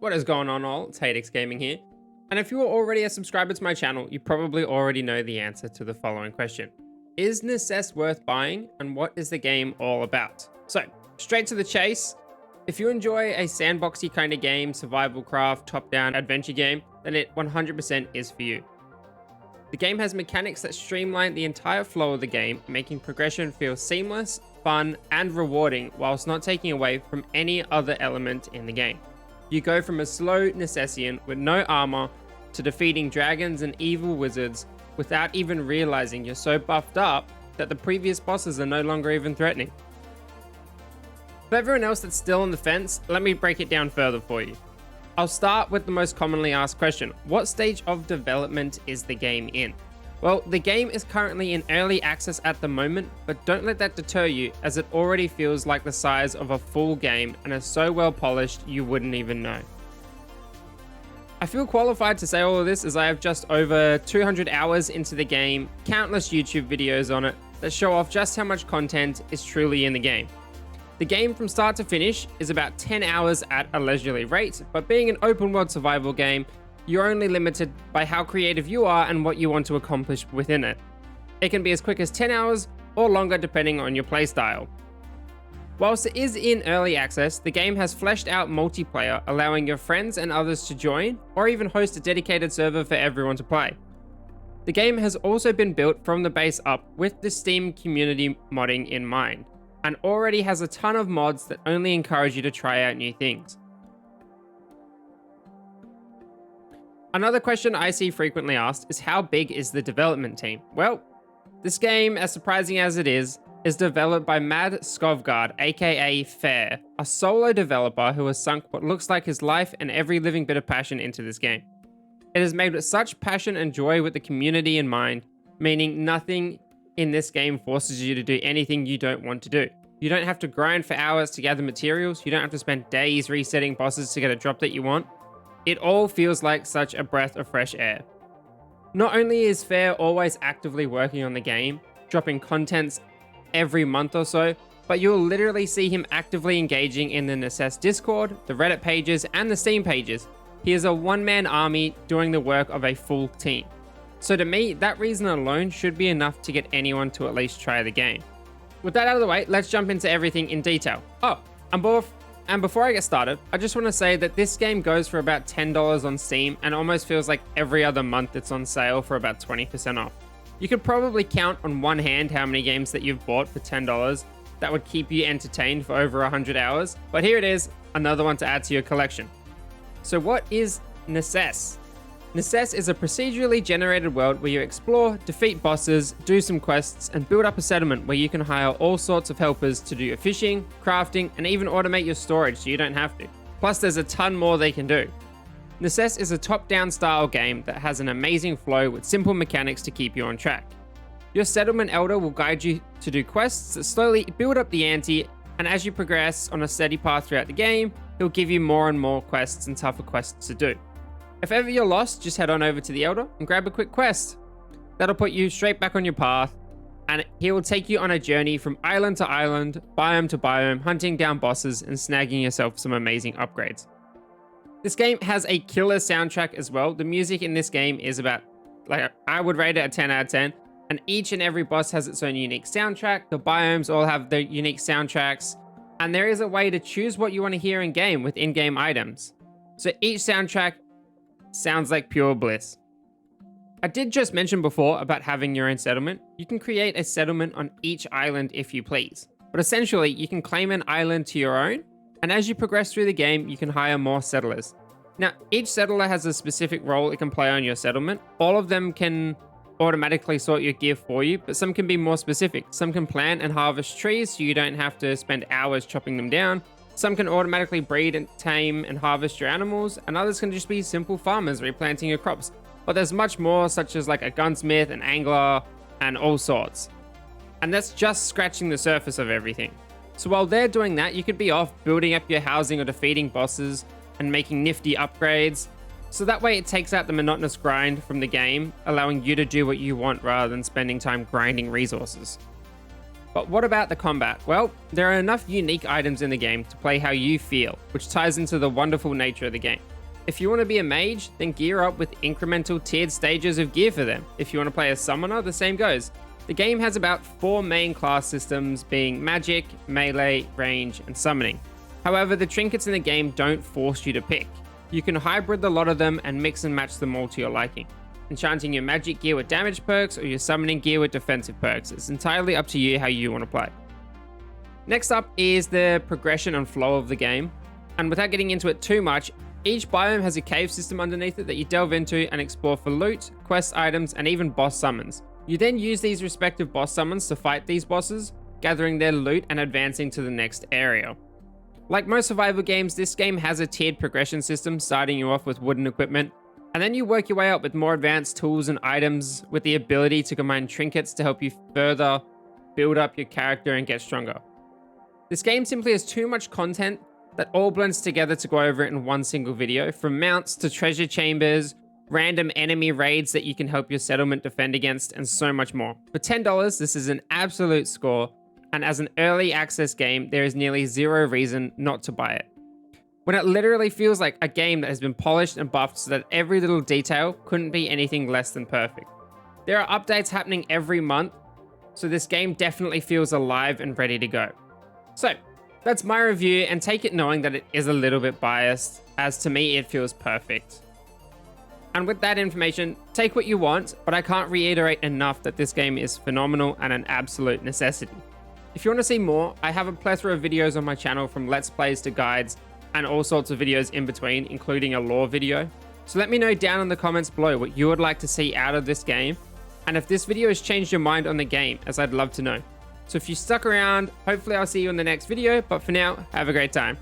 What is going on all? It's Hadex Gaming here. And if you are already a subscriber to my channel, you probably already know the answer to the following question. Is Necess worth buying, and what is the game all about? So, straight to the chase. If you enjoy a sandboxy kind of game, survival craft, top-down adventure game, then it 100% is for you. The game has mechanics that streamline the entire flow of the game, making progression feel seamless, fun, and rewarding whilst not taking away from any other element in the game. You go from a slow Necessian with no armor to defeating dragons and evil wizards without even realizing you're so buffed up that the previous bosses are no longer even threatening. For everyone else that's still on the fence, let me break it down further for you. I'll start with the most commonly asked question. What stage of development is the game in? Well, the game is currently in early access at the moment, but don't let that deter you, as it already feels like the size of a full game and is so well polished you wouldn't even know. I feel qualified to say all of this as I have just over 200 hours into the game, countless YouTube videos on it that show off just how much content is truly in the game. The game from start to finish is about 10 hours at a leisurely rate, but being an open world survival game, you're only limited by how creative you are and what you want to accomplish within it. It can be as quick as 10 hours or longer depending on your playstyle. Whilst it is in early access, the game has fleshed out multiplayer, allowing your friends and others to join, or even host a dedicated server for everyone to play. The game has also been built from the base up with the Steam community modding in mind, and already has a ton of mods that only encourage you to try out new things. Another question I see frequently asked is how big is the development team? Well, this game, as surprising as it is developed by Mad Skovgard, aka Fair, a solo developer who has sunk what looks like his life and every living bit of passion into this game. It is made with such passion and joy with the community in mind, meaning nothing in this game forces you to do anything you don't want to do. You don't have to grind for hours to gather materials, you don't have to spend days resetting bosses to get a drop that you want. It all feels like such a breath of fresh air. Not only is Fair always actively working on the game, dropping contents every month or so, but you'll literally see him actively engaging in the Necess Discord, the Reddit pages, and the Steam pages. He is a one-man army doing the work of a full team. So to me, that reason alone should be enough to get anyone to at least try the game. With that out of the way, let's jump into everything in detail. And before I get started, I just want to say that this game goes for about $10 on Steam and almost feels like every other month it's on sale for about 20% off. You could probably count on one hand how many games that you've bought for $10 that would keep you entertained for over 100 hours, but here it is, another one to add to your collection. So what is Necess? Necess is a procedurally generated world where you explore, defeat bosses, do some quests, and build up a settlement where you can hire all sorts of helpers to do your fishing, crafting, and even automate your storage so you don't have to. Plus, there's a ton more they can do. Necess is a top-down style game that has an amazing flow with simple mechanics to keep you on track. Your settlement elder will guide you to do quests that slowly build up the ante, and as you progress on a steady path throughout the game, he'll give you more and more quests and tougher quests to do. If ever you're lost, just head on over to the Elder and grab a quick quest. That'll put you straight back on your path, and he will take you on a journey from island to island, biome to biome, hunting down bosses and snagging yourself some amazing upgrades. This game has a killer soundtrack as well. The music in this game is I would rate it a 10 out of 10, and each and every boss has its own unique soundtrack. The biomes all have their unique soundtracks, and there is a way to choose what you want to hear in game with in-game items. So each soundtrack sounds like pure bliss. I did just mention before about having your own settlement. You can create a settlement on each island if you please, but essentially you can claim an island to your own, and as you progress through the game, you can hire more settlers. Now, each settler has a specific role it can play on your settlement. All of them can automatically sort your gear for you, but some can be more specific. Some can plant and harvest trees so you don't have to spend hours chopping them down. Some can automatically breed and tame and harvest your animals, and others can just be simple farmers replanting your crops. But there's much more, such as like a gunsmith, an angler, and all sorts. And that's just scratching the surface of everything. So while they're doing that, you could be off building up your housing or defeating bosses and making nifty upgrades. So that way it takes out the monotonous grind from the game, allowing you to do what you want rather than spending time grinding resources. But what about the combat? Well, there are enough unique items in the game to play how you feel, which ties into the wonderful nature of the game. If you want to be a mage, then gear up with incremental tiered stages of gear for them. If you want to play a summoner, the same goes. The game has about 4 main class systems, being magic, melee, range, and summoning. However, the trinkets in the game don't force you to pick. You can hybrid a lot of them and mix and match them all to your liking. Enchanting your magic gear with damage perks or your summoning gear with defensive perks. It's entirely up to you how you want to play. Next up is the progression and flow of the game. And without getting into it too much, each biome has a cave system underneath it that you delve into and explore for loot, quest items, and even boss summons. You then use these respective boss summons to fight these bosses, gathering their loot and advancing to the next area. Like most survival games, this game has a tiered progression system, starting you off with wooden equipment, and then you work your way up with more advanced tools and items with the ability to combine trinkets to help you further build up your character and get stronger. This game simply has too much content that all blends together to go over it in one single video, from mounts to treasure chambers, random enemy raids that you can help your settlement defend against, and so much more. For $10, this is an absolute score, and as an early access game, there is nearly zero reason not to buy it. When it literally feels like a game that has been polished and buffed so that every little detail couldn't be anything less than perfect. There are updates happening every month, so this game definitely feels alive and ready to go. So, that's my review, and take it knowing that it is a little bit biased, as to me it feels perfect. And with that information, take what you want, but I can't reiterate enough that this game is phenomenal and an absolute necessity. If you want to see more, I have a plethora of videos on my channel, from Let's Plays to guides, and all sorts of videos in between, including a lore video. So let me know down in the comments below what you would like to see out of this game, and if this video has changed your mind on the game, as I'd love to know. So if you stuck around, hopefully I'll see you in the next video, but for now, have a great time.